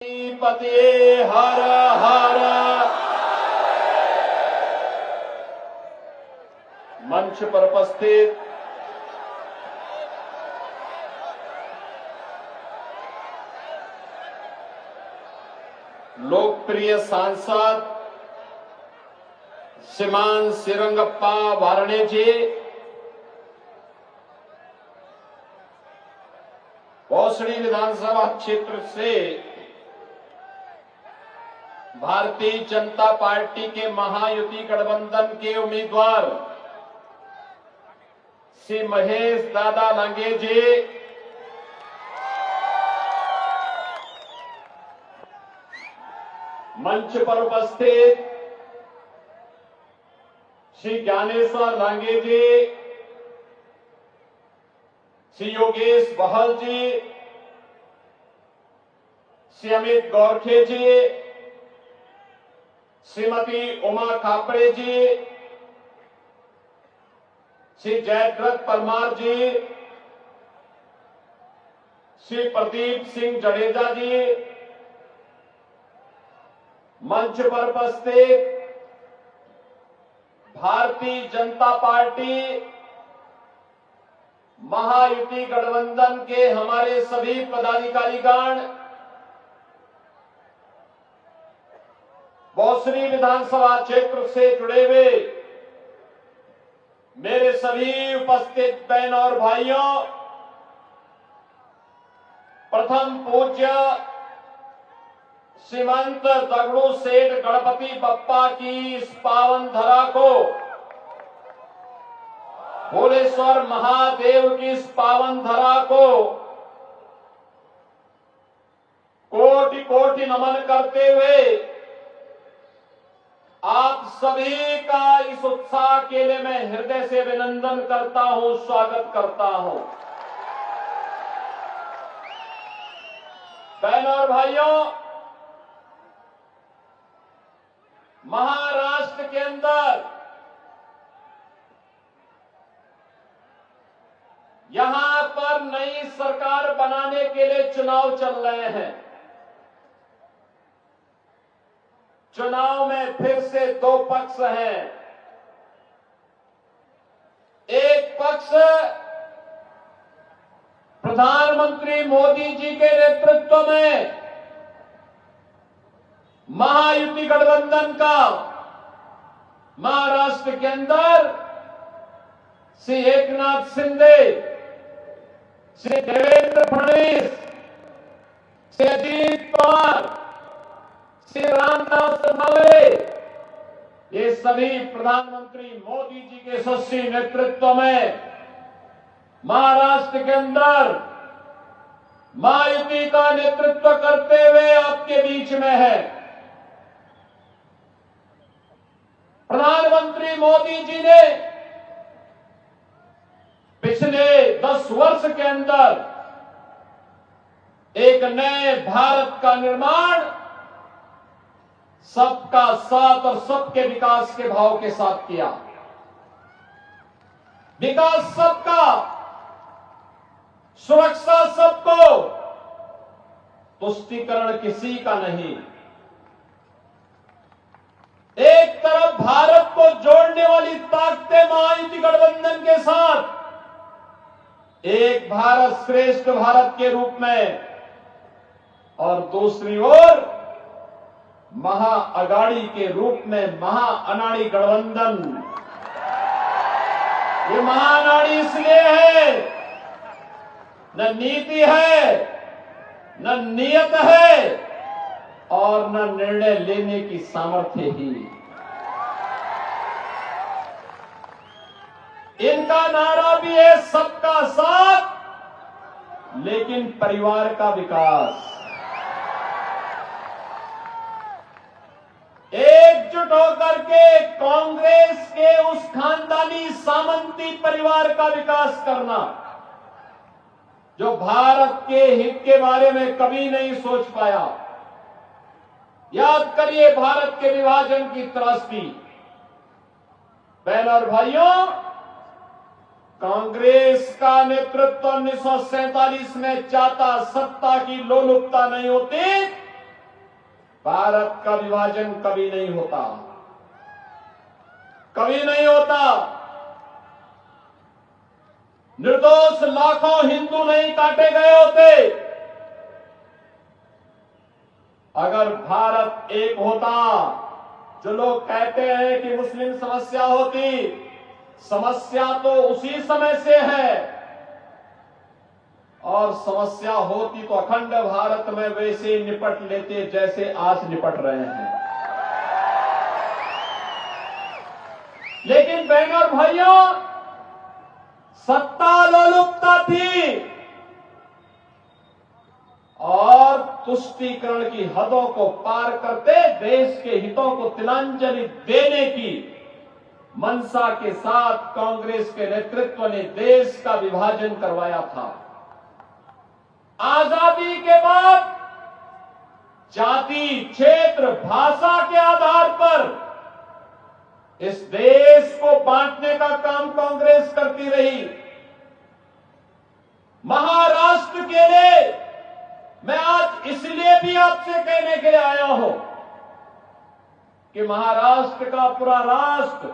पतिये हर हर। मंच पर उपस्थित लोकप्रिय सांसद श्रीमान श्रीरंगप्पा वारणे जी, भोसड़ी विधानसभा क्षेत्र से भारतीय जनता पार्टी के महायुति गठबंधन के उम्मीदवार श्री महेश दादा लांगे जी, मंच पर उपस्थित श्री ज्ञानेश्वर लांगे जी, श्री योगेश बहल जी, श्री अमित गोरखे जी, श्रीमती उमा कापड़े जी, श्री जयद्रथ परमार जी, श्री प्रदीप सिंह जडेजा जी, मंच पर उपस्थित भारतीय जनता पार्टी महायुति गठबंधन के हमारे सभी पदाधिकारीगण, भोसड़ी विधानसभा क्षेत्र से जुड़े हुए मेरे सभी उपस्थित बहन और भाइयों, प्रथम पूज्य श्रीमंत दगड़ू सेठ गणपति बप्पा की इस पावन धरा को, भोलेश्वर महादेव की इस पावन धरा को कोटि कोटि नमन करते हुए आप सभी का इस उत्साह के लिए मैं हृदय से अभिनंदन करता हूं, स्वागत करता हूं। बहनों और भाइयों, महाराष्ट्र के अंदर यहां पर नई सरकार बनाने के लिए चुनाव चल रहे हैं। चुनाव में फिर से दो पक्ष हैं। एक पक्ष प्रधानमंत्री मोदी जी के नेतृत्व में महायुति गठबंधन का महाराष्ट्र के अंदर श्री एकनाथ शिंदे, श्री देवेंद्र फडणवीस, श्री अजीत पवार, श्री रामदास अठावले, ये सभी प्रधानमंत्री मोदी जी के यशस्वी नेतृत्व में महाराष्ट्र के अंदर महायुति का नेतृत्व करते हुए आपके बीच में है। प्रधानमंत्री मोदी जी ने पिछले 10 वर्ष के अंदर एक नए भारत का निर्माण सबका साथ और सबके विकास के भाव के साथ किया। विकास सबका, सुरक्षा सबको, तुष्टीकरण किसी का नहीं। एक तरफ भारत को जोड़ने वाली ताकतें महायुति गठबंधन के साथ, एक भारत श्रेष्ठ भारत के रूप में, और दूसरी ओर महा अगाड़ी के रूप में महा अनाड़ी गठबंधन। ये महाअनाड़ी इसलिए है, न नीति है, न नियत है, और न निर्णय लेने की सामर्थ्य ही। इनका नारा भी है सबका साथ, लेकिन परिवार का विकास। एकजुट होकर के कांग्रेस के उस खानदानी सामंती परिवार का विकास करना जो भारत के हित के बारे में कभी नहीं सोच पाया। याद करिए भारत के विभाजन की त्रासदी। बहनों और भाइयों, कांग्रेस का नेतृत्व 1947 में चाहता सत्ता की लोलुपता नहीं होती भारत का विभाजन कभी नहीं होता, कभी नहीं होता। निर्दोष लाखों हिंदू नहीं काटे गए होते। अगर भारत एक होता, जो लोग कहते हैं कि मुस्लिम समस्या होती, समस्या तो उसी समय से है, और समस्या होती तो अखंड भारत में वैसे निपट लेते जैसे आज निपट रहे हैं। लेकिन बहनों और भाइयों, सत्ता लोलुपता थी और तुष्टीकरण की हदों को पार करते देश के हितों को तिलांजलि देने की मंशा के साथ कांग्रेस के नेतृत्व ने देश का विभाजन करवाया था। आजादी के बाद जाति, क्षेत्र, भाषा के आधार पर इस देश को बांटने का काम कांग्रेस करती रही। महाराष्ट्र के लिए मैं आज इसलिए भी आपसे कहने के लिए आया हूं कि महाराष्ट्र का पूरा राष्ट्र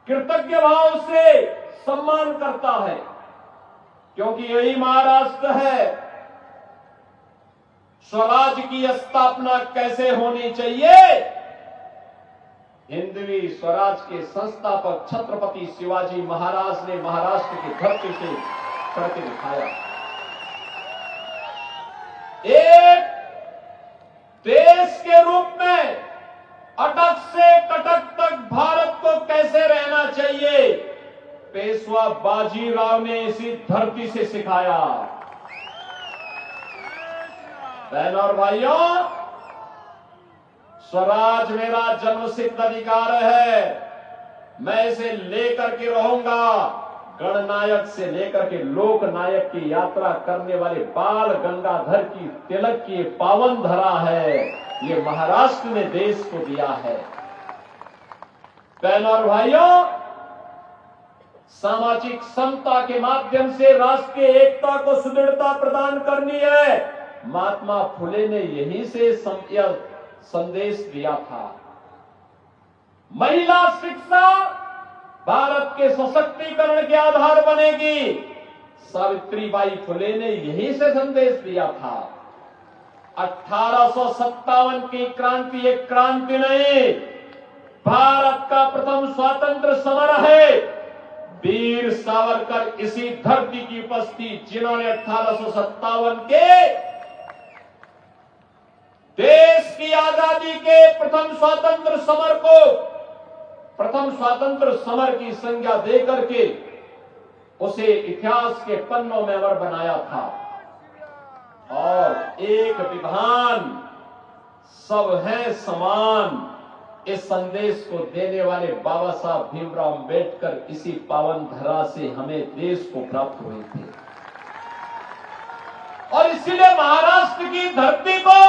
कृतज्ञ भाव से सम्मान करता है, क्योंकि यही महाराष्ट्र है स्वराज की स्थापना कैसे होनी चाहिए, हिंदवी स्वराज के संस्थापक छत्रपति शिवाजी महाराज ने महाराष्ट्र की धरती से करके दिखाया। एक देश के रूप में अटक से कटक तक भारत को कैसे रहना चाहिए, पेशवा बाजीराव ने इसी धरती से सिखाया। बहनों और भाइयों, स्वराज मेरा जन्मसिद्ध अधिकार है, मैं इसे लेकर के रहूंगा। गणनायक से लेकर के लोकनायक की यात्रा करने वाले बाल गंगाधर की तिलक की पावन धरा है, ये महाराष्ट्र ने देश को दिया है। बहनों और भाइयों, सामाजिक समता के माध्यम से राष्ट्रीय एकता को सुदृढ़ता प्रदान करनी है, महात्मा फुले ने यही से संदेश दिया था। महिला शिक्षा भारत के सशक्तिकरण के आधार बनेगी, सावित्रीबाई फुले ने यही से संदेश दिया था। 1857 की क्रांति एक क्रांति नहीं, भारत का प्रथम स्वातंत्र समर है। वीर सावरकर इसी धरती की उपस्थिति, जिन्होंने 1857 के देश की आजादी के प्रथम स्वतंत्र समर को प्रथम स्वतंत्र समर की संज्ञा देकर के उसे इतिहास के पन्नों में अमर बनाया था। और एक विधान, सब है समान, इस संदेश को देने वाले बाबा साहब भीमराव अंबेडकर इसी पावन धरा से हमें देश को प्राप्त हुए थे। और इसीलिए महाराष्ट्र की धरती को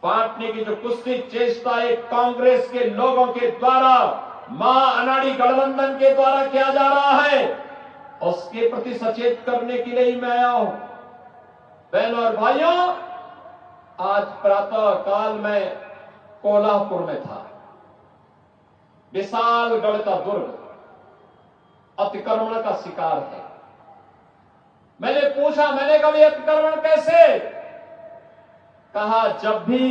बांटने की जो कुत्सित चेष्टा एक कांग्रेस के लोगों के द्वारा, मां अनाड़ी गठबंधन के द्वारा किया जा रहा है, उसके प्रति सचेत करने के लिए ही मैं आया हूं। बहनों और भाइयों, आज प्रातः काल में कोल्हापुर में था। विशालगढ़ का दुर्ग अतिक्रमण का शिकार है। मैंने पूछा, मैंने कहा ये अतिक्रमण कैसे? कहा जब भी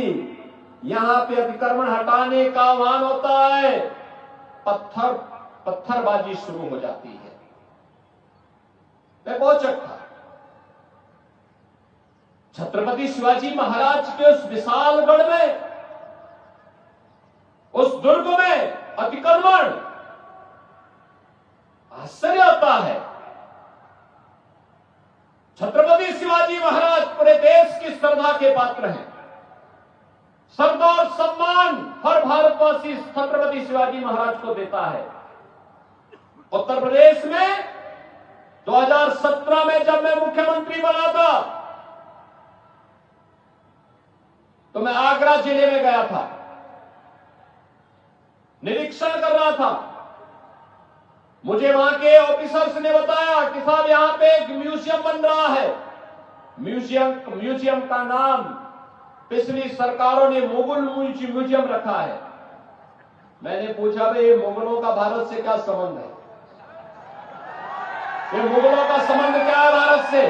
यहां पे अतिक्रमण हटाने का आह्वान होता है, पत्थरबाजी शुरू हो जाती है। मैं बहुत चक्का छत्रपति शिवाजी महाराज के उस विशालगढ़ में, उस दुर्ग में अतिक्रमण, आश्चर्य होता है। छत्रपति शिवाजी महाराज पूरे देश की श्रद्धा के पात्र हैं। श्रद्धा और सम्मान हर भारतवासी छत्रपति शिवाजी महाराज को देता है। उत्तर प्रदेश में 2017 में जब मैं मुख्यमंत्री बना था, तो मैं आगरा जिले में गया था, निरीक्षण कर रहा था। मुझे वहां के ऑफिसर्स ने बताया कि साहब यहां पे एक म्यूजियम बन रहा है। म्यूजियम का नाम पिछली सरकारों ने मुगल म्यूजियम रखा है। मैंने पूछा भाई ये मुगलों का भारत से क्या संबंध है? ये मुगलों का संबंध क्या है भारत से?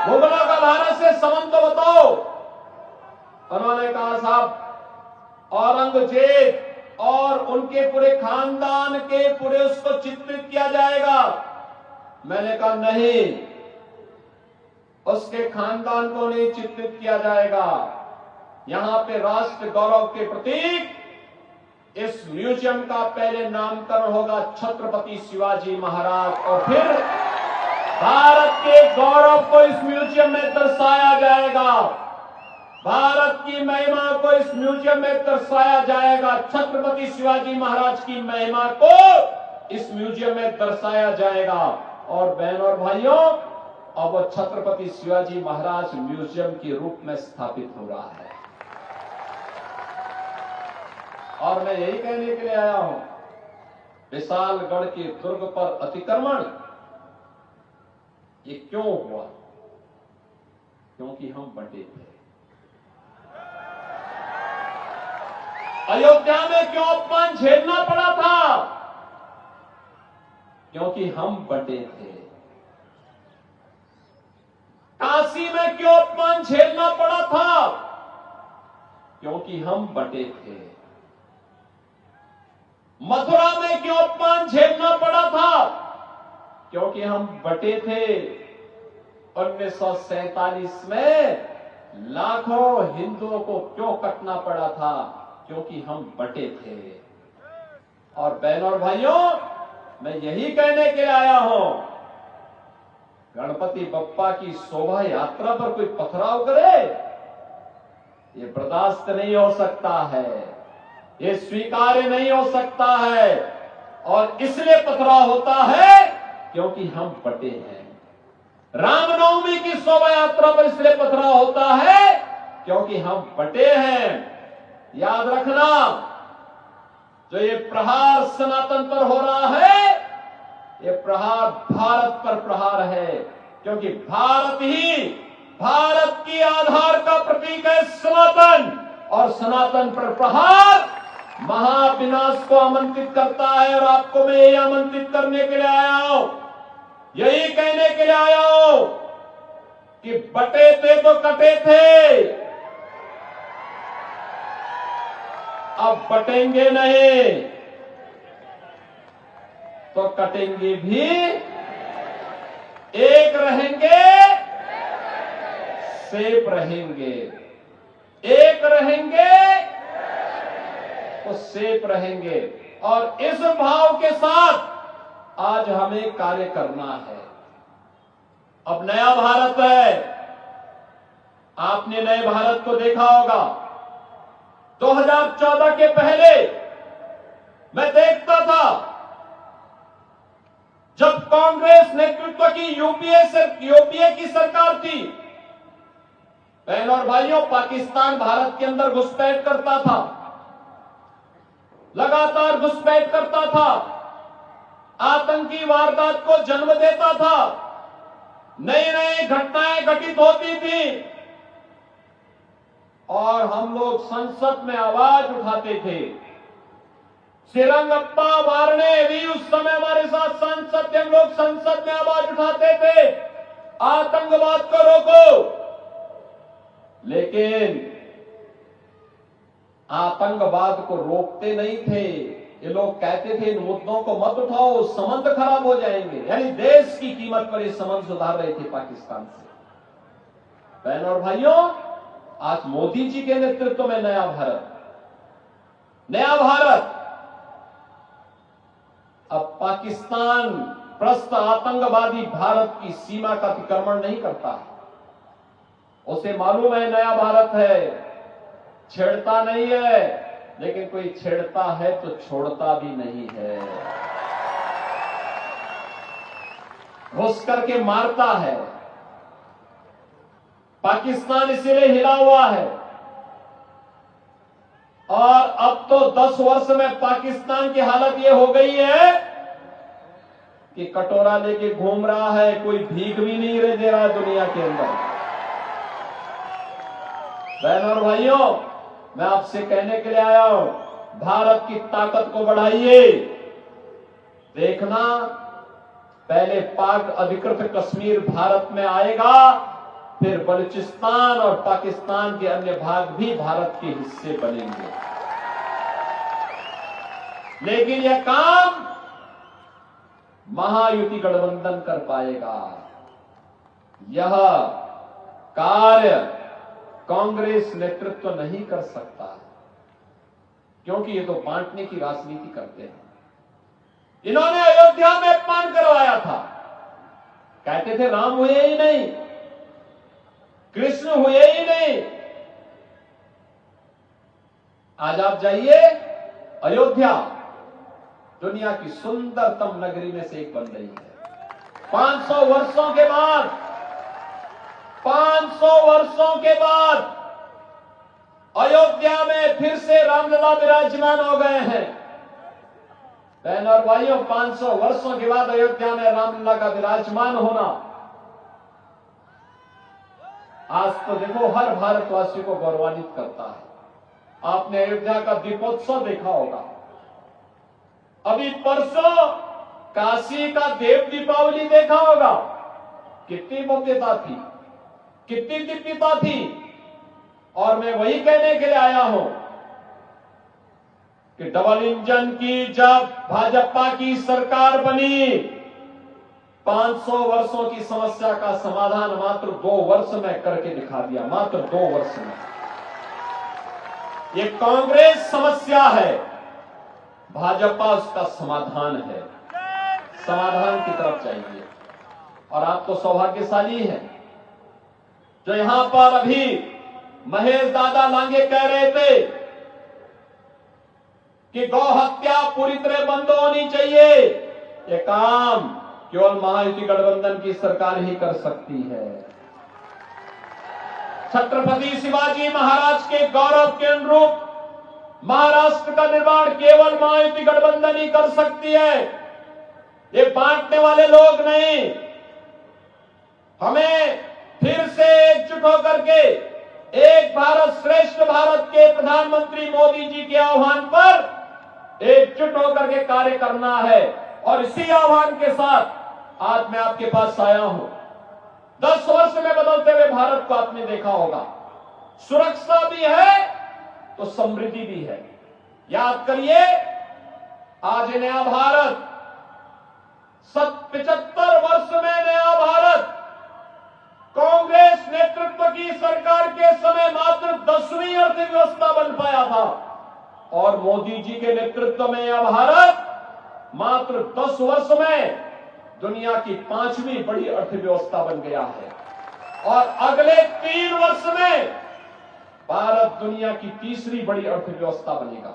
मुगलों का भारत से संबंध तो बताओ। उन्होंने कहा साहब औरंगजेब और उनके पूरे खानदान के पूरे उसको चित्रित किया जाएगा। मैंने कहा नहीं, उसके खानदान को नहीं चित्रित किया जाएगा। यहां पे राष्ट्र गौरव के प्रतीक इस म्यूजियम का पहले नामकरण होगा छत्रपति शिवाजी महाराज, और फिर भारत के गौरव को इस म्यूजियम में दर्शाया जाएगा। भारत की महिमा को इस म्यूजियम में दर्शाया जाएगा। छत्रपति शिवाजी महाराज की महिमा को इस म्यूजियम में दर्शाया जाएगा। और बहनों और भाइयों, अब वो छत्रपति शिवाजी महाराज म्यूजियम के रूप में स्थापित हो रहा है। और मैं यही कहने के लिए आया हूं, विशालगढ़ के दुर्ग पर अतिक्रमण ये क्यों हुआ? क्योंकि हम बंटे थे। अयोध्या में क्यों अपमान झेलना पड़ा था? क्योंकि हम बंटे थे। काशी में क्यों अपमान झेलना पड़ा था? क्योंकि हम बंटे थे। मथुरा में क्यों अपमान झेलना पड़ा था? क्योंकि हम बटे थे। 1947 में लाखों हिंदुओं को क्यों कटना पड़ा था? क्योंकि हम बटे थे। और बहनों और भाइयों, मैं यही कहने के लिए आया हूं, गणपति बप्पा की शोभा यात्रा पर कोई पथराव करे, ये बर्दाश्त नहीं हो सकता है, ये स्वीकार्य नहीं हो सकता है। और इसलिए पथराव होता है क्योंकि हम बटे हैं। रामनवमी की शोभा यात्रा पर इसलिए पथराव होता है क्योंकि हम बटे हैं। याद रखना, जो ये प्रहार सनातन पर हो रहा है, ये प्रहार भारत पर प्रहार है। क्योंकि भारत की आधार का प्रतीक है सनातन, और सनातन पर प्रहार महाविनाश को आमंत्रित करता है। और आपको मैं यही आमंत्रित करने के लिए आया हूं, यही कहने के लिए आया हूं कि बटे थे तो कटे थे, अब बटेंगे नहीं तो कटेंगे भी। एक रहेंगे, सेफ रहेंगे। एक रहेंगे तो सेफ रहेंगे। और इस भाव के साथ आज हमें कार्य करना है। अब नया भारत है, आपने नए भारत को देखा होगा। 2014 के पहले मैं देखता था, जब कांग्रेस नेतृत्व की यूपीए की सरकार थी, बहनों और भाइयों, पाकिस्तान भारत के अंदर घुसपैठ करता था, लगातार घुसपैठ करता था, आतंकी वारदात को जन्म देता था, नई नई घटनाएं घटित होती थी, और हम लोग संसद में आवाज उठाते थे। श्रीरंगप्पा वारने भी उस समय हमारे साथ सांसद थे, हम लोग संसद में आवाज उठाते थे, आतंकवाद को रोको। लेकिन आतंकवाद को रोकते नहीं थे। ये लोग कहते थे इन मुद्दों को मत उठाओ, संबंध खराब हो जाएंगे। यानी देश की कीमत पर ये संबंध सुधार रहे थे पाकिस्तान से। बहनों और भाइयों, आज मोदी जी के नेतृत्व में नया भारत अब पाकिस्तान प्रस्त आतंकवादी भारत की सीमा का अतिक्रमण नहीं करता। उसे मालूम है नया भारत है, छेड़ता नहीं है, लेकिन कोई छेड़ता है तो छोड़ता भी नहीं है, घुस करके मारता है। पाकिस्तान इसीलिए हिला हुआ है। और अब तो 10 वर्ष में पाकिस्तान की हालत यह हो गई है, कि कटोरा लेके घूम रहा है, कोई भीख भी नहीं रह दे रहा है दुनिया के अंदर। बहनों और भाइयों, मैं आपसे कहने के लिए आया हूं, भारत की ताकत को बढ़ाइए। देखना, पहले पाक अधिकृत कश्मीर भारत में आएगा, फिर बलूचिस्तान और पाकिस्तान के अन्य भाग भी भारत के हिस्से बनेंगे। लेकिन यह काम महायुति गठबंधन कर पाएगा। यह कार्य कांग्रेस नेतृत्व नहीं कर सकता, क्योंकि ये तो बांटने की राजनीति करते हैं। इन्होंने अयोध्या में अपमान करवाया था, कहते थे राम हुए ही नहीं, कृष्ण हुए ही नहीं। आज आप जाइए अयोध्या, दुनिया की सुंदरतम नगरी में से एक बन रही है। 500 वर्षों के बाद, 500 वर्षों के बाद अयोध्या में फिर से रामलला विराजमान हो गए हैं। बहन और भाइयों, 500 वर्षों के बाद अयोध्या में रामलला का विराजमान होना, आज तो देखो हर भारतवासी को गौरवान्वित करता है। आपने अयोध्या का दीपोत्सव देखा होगा। अभी परसों काशी का देव दीपावली देखा होगा। कितनी भव्यता थी, कितनी दिव्यता थी। और मैं वही कहने के लिए आया हूं कि डबल इंजन की जब भाजपा की सरकार बनी, 500 वर्षों की समस्या का समाधान मात्र 2 वर्ष में करके दिखा दिया। मात्र 2 वर्ष में। ये कांग्रेस समस्या है, भाजपा उसका समाधान है। समाधान की तरफ चाहिए। और आप तो सौभाग्यशाली हैं जो यहां पर अभी महेश दादा लांगे कह रहे थे कि गौ हत्या पूरी तरह बंद होनी चाहिए। ये काम केवल महायुति गठबंधन की सरकार ही कर सकती है। छत्रपति शिवाजी महाराज के गौरव के अनुरूप महाराष्ट्र का निर्माण केवल महायुति गठबंधन ही कर सकती है। ये बांटने वाले लोग नहीं। हमें फिर से एकजुट होकर के एक भारत श्रेष्ठ भारत के प्रधानमंत्री मोदी जी के आह्वान पर एकजुट होकर के कार्य करना है। और इसी आह्वान के साथ आज मैं आपके पास आया हूं। 10 वर्ष में बदलते हुए भारत को आपने देखा होगा। सुरक्षा भी है तो समृद्धि भी है। याद करिए, आज नया भारत, 75 वर्ष में नया भारत कांग्रेस नेतृत्व की सरकार के समय मात्र 10वीं अर्थव्यवस्था बन पाया था। और मोदी जी के नेतृत्व में यह भारत मात्र 10 वर्ष में दुनिया की 5वीं बड़ी अर्थव्यवस्था बन गया है। और अगले 3 वर्ष में भारत दुनिया की 3री बड़ी अर्थव्यवस्था बनेगा।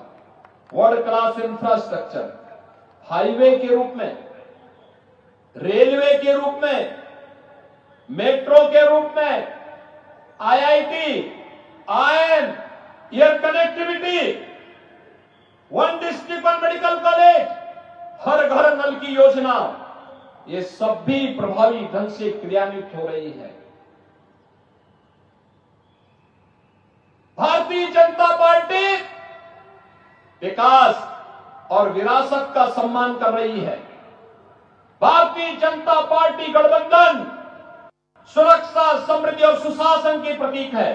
वर्ल्ड क्लास इंफ्रास्ट्रक्चर, हाईवे के रूप में, रेलवे के रूप में, मेट्रो के रूप में, IIT, IIM, air connectivity, 1 district 1 medical college, हर घर नल की योजना, ये सब भी प्रभावी ढंग से क्रियान्वित हो रही है। भारतीय जनता पार्टी विकास और विरासत का सम्मान कर रही है। भारतीय जनता पार्टी गठबंधन सुरक्षा, समृद्धि और सुशासन की प्रतीक है।